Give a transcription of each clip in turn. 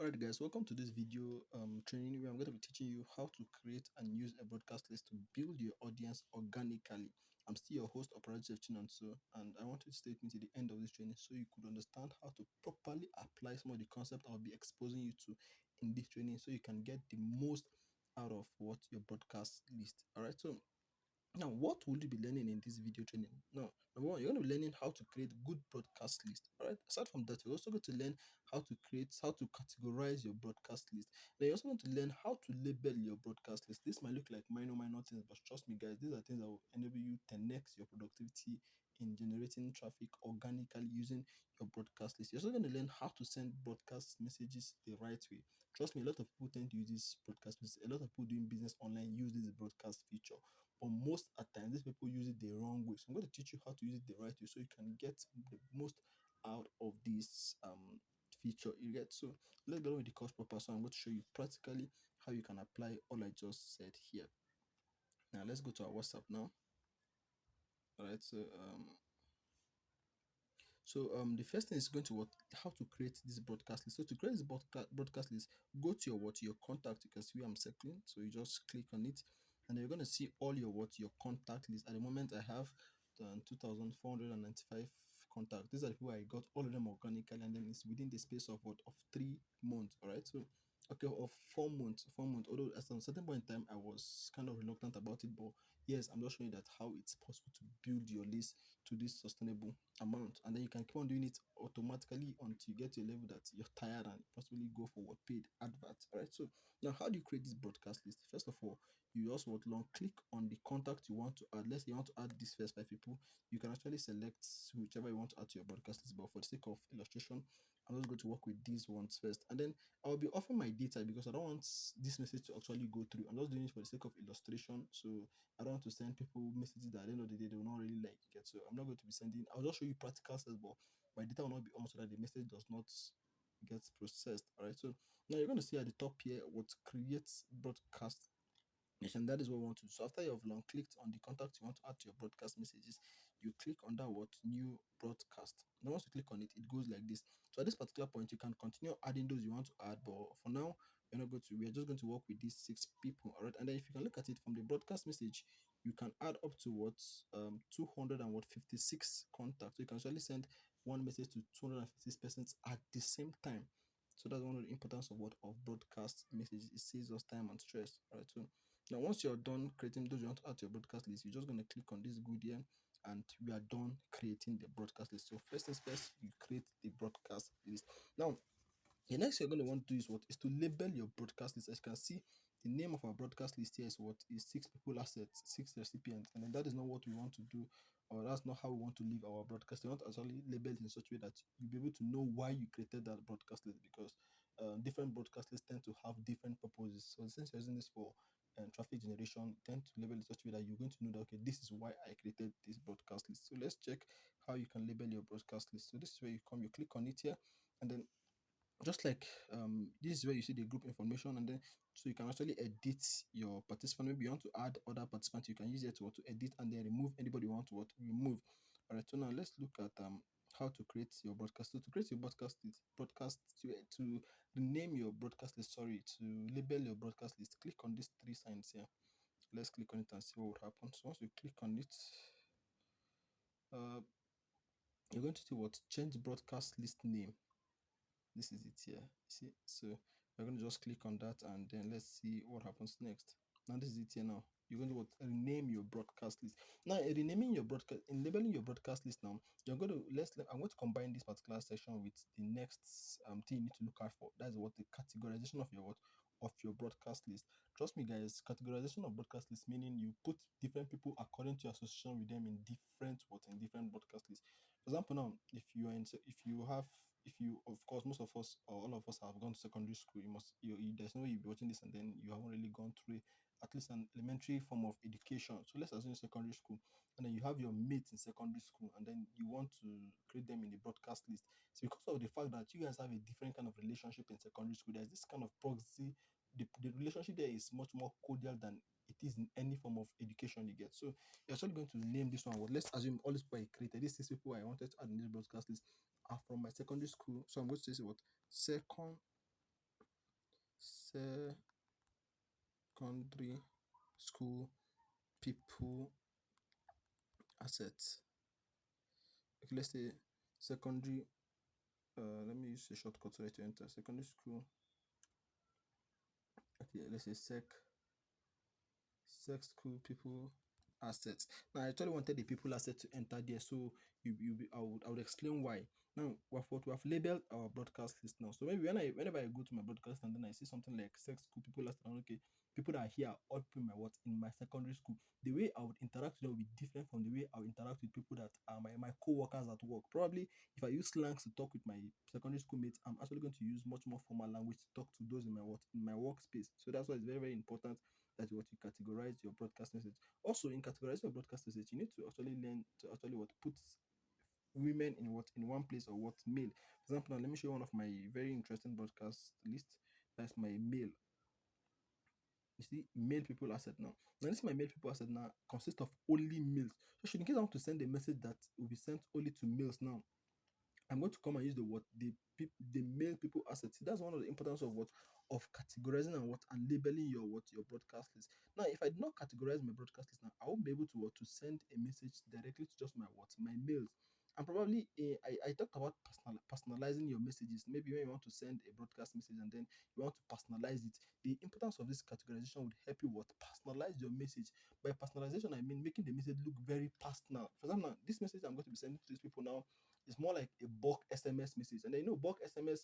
Alright guys, welcome to this video training where I'm going to be teaching you how to create and use a broadcast list to build your audience organically. I'm still your host, Operative Chinonso, and I want you to stay with me to the end of this training so you could understand how to properly apply some of the concepts I'll be exposing you to in this training so you can get the most out of what your broadcast list. Alright, so now, what will you be learning in this video training? Now, number one, you're going to be learning how to create good broadcast list. All right. Aside from that, you're also going to learn how to categorize your broadcast list. Then you're also going to learn how to label your broadcast list. This might look like minor things, but trust me, guys, these are things that will enable you 10x your productivity in generating traffic organically using your broadcast list. You're also going to learn how to send broadcast messages the right way. Trust me, a lot of people tend to use this broadcast message. A lot of people doing business online use this broadcast feature, but most at times these people use it the wrong way. So I'm going to teach you how to use it the right way so you can get the most out of this feature you get. So let's get on with the course proper. So I'm going to show you practically how you can apply all I just said here. Now let's go to our WhatsApp now. All right, so the first thing is going to how to create this broadcast list. So to create this broadcast list, go to your contact. You can see where I'm circling. So you just click on it, and you're going to see all your contact list. At the moment, I have 2,495 contacts. These are the people I got all of them organically, and then it's within the space of 3 months. All right, so okay, of 4 months, 4 months. Although at some certain point in time, I was kind of reluctant about it, but yes, I'm just showing you that how it's possible to build your list to this sustainable amount, and then you can keep on doing it automatically until you get to a level that you're tired and possibly go for what paid adverts. All right, so now how do you create this broadcast list? First of all, you also want to long click on the contact you want to add. Let's say you want to add these first 5 people. You can actually select whichever you want to add to your broadcast list, but for the sake of illustration, I'm just going to work with these ones first, and then I'll be offering my data because I don't want this message to actually go through. I'm just doing it for the sake of illustration, so I don't want to send people messages that at the end of the day they will not really like it. So I'm not going to be sending. I'll just show you practical steps, but my data will not be on so that the message does not get processed. All right. So now you're going to see at the top here what creates broadcast. Yes, and that is what we want to do. So after you have long clicked on the contact you want to add to your broadcast messages, you click on that what new broadcast. Now once you click on it, it goes like this. So at this particular point, you can continue adding those you want to add, but for now, we're just going to work with these 6 people. All right. And then if you can look at it from the broadcast message, you can add up to 256 contacts. So you can actually send one message to 256 persons at the same time. So that's one of the importance of broadcast messages. It saves us time and stress. All right. So now, once you're done creating those you want to add to your broadcast list, you're just going to click on this good here, and we are done creating the broadcast list. So first things first, you create the broadcast list. Now, the next you're going to want to do is to label your broadcast list. As you can see, the name of our broadcast list here is 6 people assets, 6 recipients, and then that is not what we want to do, or that's not how we want to leave our broadcast. We want to actually label it in such a way that you'll be able to know why you created that broadcast list, because different broadcast lists tend to have different purposes. So since you're using this for traffic generation, you tend to label it such a way that you're going to know that okay, this is why I created this broadcast list. So let's check how you can label your broadcast list. So this is where you click on it here, and then just like this is where you see the group information, and then so you can actually edit your participant. Maybe you want to add other participants, you can use it to edit and then remove anybody you want to remove. All right, so now let's look at how to create your broadcast. So to create your broadcast to rename your broadcast list, sorry, to label your broadcast list, click on these 3 signs here. Let's click on it and see what would happen. So once you click on it, uh you're going to see what change broadcast list name. This is it here. See, so we're going to just click on that, and then let's see what happens next. Now this is it here. Now you're going to rename your broadcast list. Now renaming your broadcast, in labeling your broadcast list, now you're going to I'm going to combine this particular section with the next thing you need to look out for. That's what the categorization of your broadcast list. Trust me, guys, categorization of broadcast list meaning you put different people according to your association with them in different broadcast lists. For example, now if you of course most of us or all of us have gone to secondary school, there's no way you'll be watching this and then you haven't really gone through at least an elementary form of education. So let's assume secondary school, and then you have your mates in secondary school, and then you want to create them in the broadcast list. So because of the fact that you guys have a different kind of relationship in secondary school, there's this kind of proxy. The relationship there is much more cordial than it is in any form of education you get. So you're actually going to name this one. Well, let's assume all these people I created, these 6 people I wanted to add in this broadcast list are from my secondary school. So I'm going to say what secondary secondary school people assets. Okay, let's say secondary. Let me use a shortcut so that to enter secondary school. Okay, let's say sec school people assets. Now I actually wanted the people asset to enter there, so I would explain why. Now we have labeled our broadcast list now. So maybe whenever I go to my broadcast and then I see something like sex school people asset, I'm like, okay, people that are here, all people in my what in my secondary school. The way I would interact with them will be different from the way I would interact with people that are my co-workers at work. Probably if I use slangs to talk with my secondary school mates, I'm actually going to use much more formal language to talk to those in my what in my workspace. So that's why it's very, very important that what you categorize your broadcast message. Also, in categorizing your broadcast message, you need to actually learn to actually what put women in what in one place or what male. For example, now let me show you one of my very interesting broadcast list. That's my male. You see, male people asset now. Now, this my male people asset now consists of only males. So, should in case I want to send a message that will be sent only to males now, I'm going to come and use the what the male people assets. That's one of the importance of what of categorizing and what and labeling your what your broadcast list. Now, if I did not categorize my broadcast list now, I won't be able to what to send a message directly to just my mails. And probably I talked about personalizing your messages. Maybe when you want to send a broadcast message and then you want to personalize it, the importance of this categorization would help you what personalize your message. By personalization, I mean making the message look very personal. For example, now, this message I'm going to be sending to these people now it's more like a bulk SMS message. And then bulk SMS,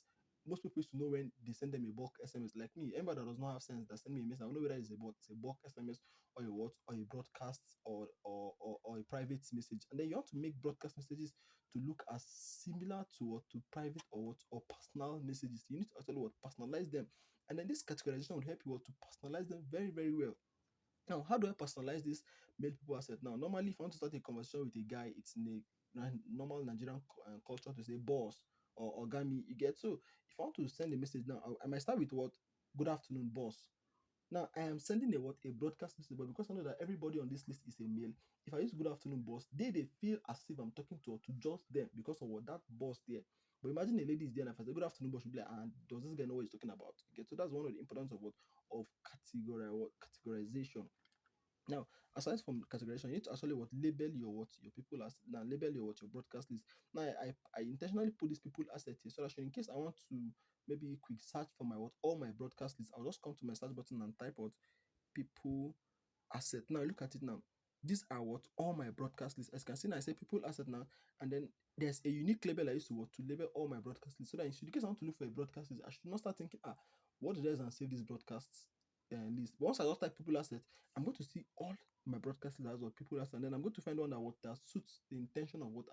most people used to know when they send them a bulk SMS. Like me, anybody that does not have sense that send me a message, I don't know whether it's a bulk SMS or a what or a broadcast or a private message. And then you want to make broadcast messages to look as similar to what to private or what or personal messages. You need to actually what personalize them. And then this categorization will help you what to personalize them very, very well. Now, how do I personalize this male people asset? Now, normally, if I want to start a conversation with a guy, it's in a normal Nigerian culture to say boss or ogami. You get so. If I want to send a message now, I might start with what? Good afternoon, boss. Now I am sending a what a broadcast message, but because I know that everybody on this list is a male, if I use good afternoon, boss, they feel as if I'm talking to just them because of what that boss there. But imagine a lady is there and if I say good afternoon, boss, she'll be like, and does this guy know what he's talking about? Okay, so that's one of the importance of what of categorization. Now, aside from categorization, you need to actually what your people as now label your what your broadcast list. Now, I intentionally put these people asset here so that in case I want to maybe quick search for my what all my broadcast list, I'll just come to my search button and type what people asset. Now look at it now. These are what all my broadcast lists. As you can see now, I say people asset now, and then there's a unique label I used to what to label all my broadcast lists. So that in case I want to look for a broadcast list, I should not start thinking, what did I save this broadcasts list? But once I just type people asset, I'm going to see all my broadcast lists as what people asset, and then I'm going to find one that suits the intention of what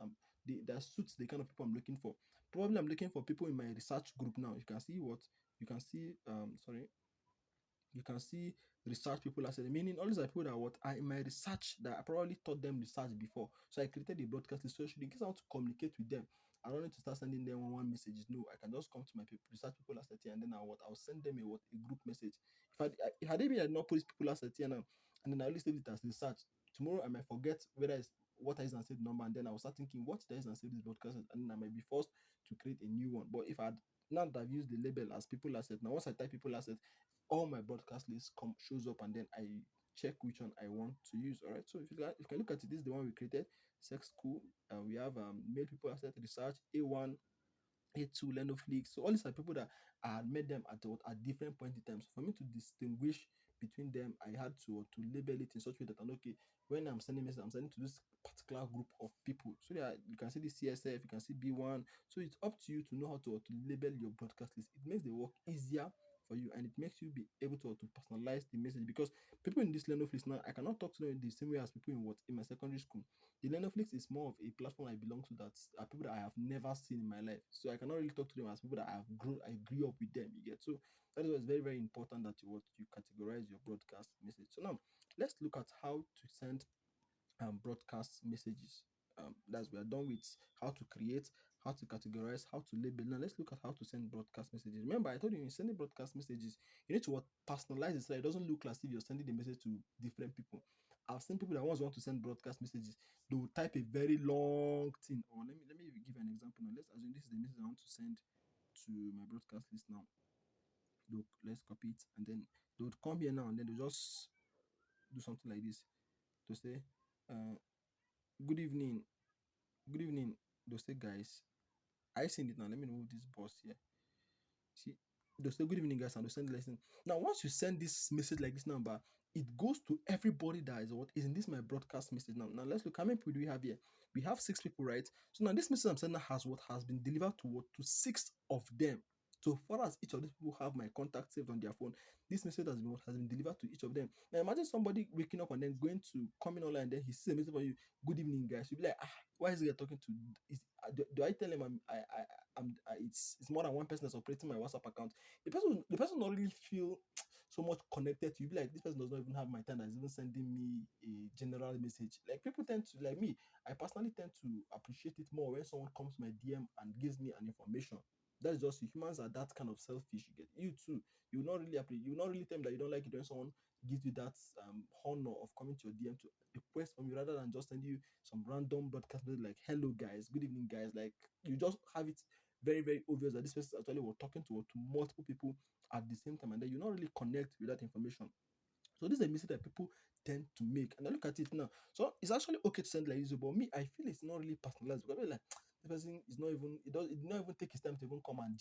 that suits the kind of people I'm looking for. Probably I'm looking for people in my research group now. You can see sorry you can see research people as meaning all these are people that what are in my research that I probably taught them research before. So I created a broadcast list. So in case I want to communicate with them, I don't need to start sending them one messages. No, I can just come to my research people as and then I'll send them a group message. If I didn't not put these people as now and then I only save it as research, tomorrow I might forget whether it's what is and save number and then I'll start thinking what is and save this broadcast and then I might be forced to create a new one. But if I now that I've used the label as people asset, now once I type people asset, all my broadcast list shows up and then I check which one I want to use. All right. So if you can look at it, this is the one we created. Sex school. We have male people asset research A1, A2, Lenoflix. So all these are people that I had met them at different point in time. So for me to distinguish between them, I had to label it in such a way that I'm okay. When I'm sending message, I'm sending to this particular group of people. So that you can see the CSF, you can see B1. So it's up to you to know how to label your broadcast list. It makes the work easier for you and it makes you be able to personalize the message because people in this Lenoflix now, I cannot talk to them the same way as people in my secondary school. The Lenoflix is more of a platform I belong to that are people that I have never seen in my life. So I cannot really talk to them as people that I grew up with them. You get so that is why it's very, very important that you categorize your broadcast message. So now let's look at how to send broadcast messages. That's we are done with how to create, how to categorize, how to label. Now let's look at how to send broadcast messages. Remember, I told you when sending broadcast messages, you need to what personalize it so that it doesn't look as if you're sending the message to different people. I've seen people that once want to send broadcast messages, they will type a very long thing. Or let me give an example now. Let's assume this is the message I want to send to my broadcast list now. let's copy it, and then they would come here now, and then they just do something like this to say, uh, good evening, good evening. They'll say, guys, I seen it now. Let me move this boss here. See, they'll say good evening, guys, and they'll send the lesson. Now, once you send this message like this number, it goes to everybody that is what is in this my broadcast message now. Now let's look how many people do we have here. We have 6 people, right? So now this message I'm sending has what has been delivered to what to 6 of them. So far as each of these people have my contact saved on their phone, this message has been delivered to each of them. Now imagine somebody waking up and then going to come in online, and then he sees a message for you, good evening, guys. You'll be like, why is he talking to? Do I tell him it's more than one person that's operating my WhatsApp account? The person not really feel so much connected to you. Be like, this person does not even have my time, that's even sending me a general message. Like people tend to, like me, I personally tend to appreciate it more when someone comes to my DM and gives me an information. That's just you. Humans are that kind of selfish. You get you too. You will not really tell them that you don't like it when someone gives you that honor of coming to your DM to request from you rather than just send you some random broadcast message like hello guys, good evening guys. Like you just have it very, very obvious that this person is actually was talking to multiple people at the same time, and then you not really connect with that information. So this is a mistake that people tend to make. And I look at it now. So it's actually okay to send like this, but me, I feel it's not really personalized because I feel like the person is not even it did not even take his time to even come and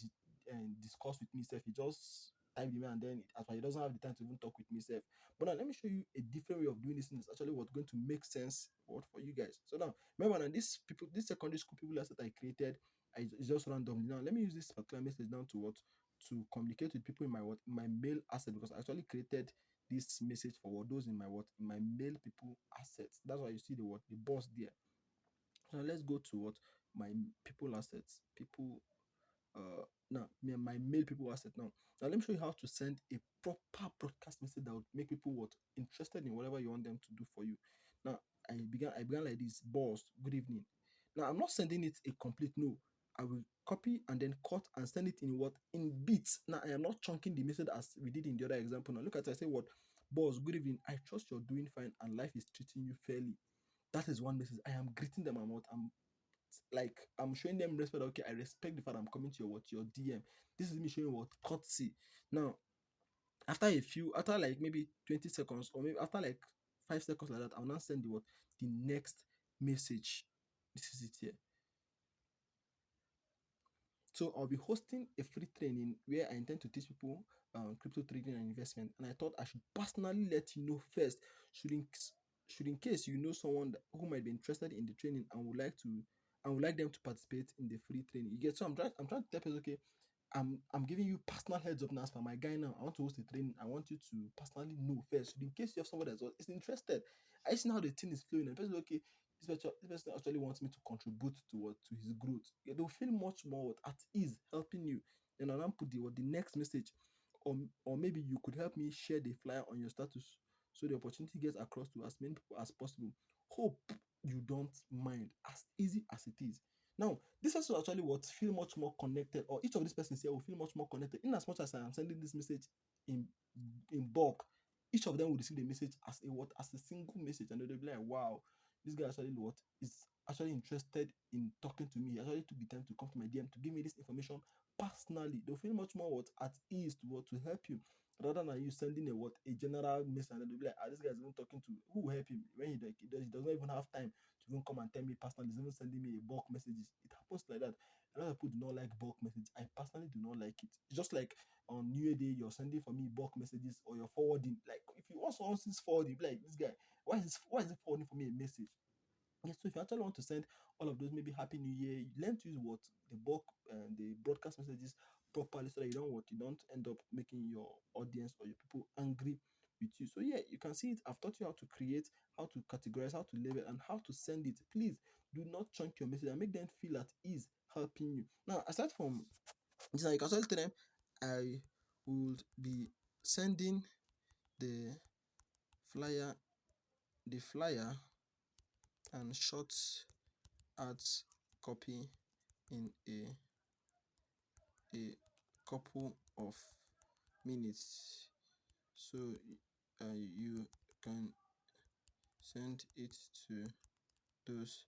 discuss with me self. He just type the and then as well, he doesn't have the time to even talk with me self. But now let me show you a different way of doing this thing. It's actually what's going to make sense for you guys. So now remember now this secondary school people that I created, it's just randomly. Now let me use this particular message now to what to communicate with people in my mail asset, because I actually created this message for those in my mail people assets. That's why you see the boss there. So let's go to my people assets. People now my mail people asset now. Now let me show you how to send a proper broadcast message that would make people interested in whatever you want them to do for you. Now I began like this, boss, good evening. Now I'm not sending it a complete no. I will copy and then cut and send it in bits. Now I am not chunking the message as we did in the other example. Now look at it, I say what, boss, good evening. I trust you're doing fine and life is treating you fairly. That is one message. I am greeting them. I'm showing them respect. Okay, I respect the fact I'm coming to your DM. This is me showing what courtesy. Now, after like maybe 20 seconds, or maybe after like 5 seconds like that, I'll now send the next message. This is it here. So I'll be hosting a free training where I intend to teach people crypto trading and investment. And I thought I should personally let you know first, should in, should in case you know someone who might be interested in the training and would like them to participate in the free training. You get, so I'm trying to tell people, okay, I'm giving you personal heads up now as per my guy now. I want to host a training. I want you to personally know first. So in case you have somebody that's is interested, I see how the thing is flowing. And the person, okay, this person actually wants me to contribute to his growth. Yeah, they'll feel much more at ease helping you. And I'll now put the next message. Or maybe you could help me share the flyer on your status so the opportunity gets across to as many people as possible. Hope you don't mind, as easy as it is. Now, this person actually would feel much more connected, or each of these persons here will feel much more connected. In as much as I am sending this message in in bulk, each of them will receive the message as a single message, and they'll be like, "Wow, this guy actually is actually interested in talking to me. He actually took the time to come to my DM to give me this information personally." They'll feel much more at ease to help you rather than you sending a general message, and they'll be like, this guy is even talking to who will help him when he does not even have time to even come and tell me personally. He's even sending me a bulk messages. It happens like that. A lot of people do not like bulk messages. I personally do not like it. It's just like on New Year Day, you're sending for me bulk messages or you're forwarding. Like if you want someone to forward, you be like, this guy, why is he forwarding for me a message? Yes, so if you actually want to send all of those, maybe Happy New Year, you learn to use the broadcast messages properly so that you don't end up making your audience or your people angry with you. So yeah, you can see it. I've taught you how to create, how to categorize, how to label, and how to send it. Please do not chunk your message and make them feel at ease helping you. Now, aside from this, you can also tell them I would be sending the flyer, the flyer and short ads copy in a couple of minutes, so you can send it to those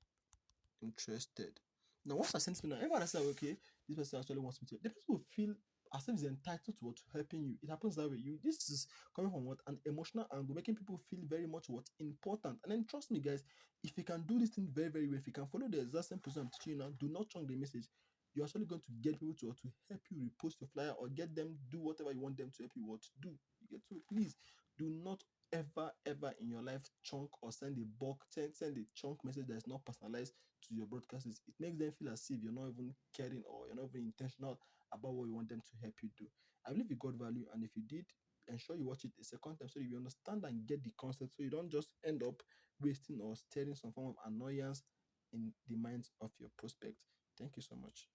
interested. Now once I send it to now, everyone say okay, this person actually wants me to, the person will feel as if it's entitled to what helping you. It happens that way. You this is coming from what an emotional angle, making people feel very much what important. And then trust me, guys, if you can do this thing very, very well, if you can follow the exact same process I'm teaching you now, do not chunk the message. You're actually going to get people to help you repost your flyer or get them do whatever you want them to help you what to do. You get to please do not ever in your life chunk or send a chunk message that is not personalized to your broadcasters. It makes them feel as if you're not even caring or you're not even intentional about what you want them to help you do. I believe you got value, and if you did, ensure you watch it a second time so you understand and get the concept, so you don't just end up wasting or stirring some form of annoyance in the minds of your prospect. Thank you so much.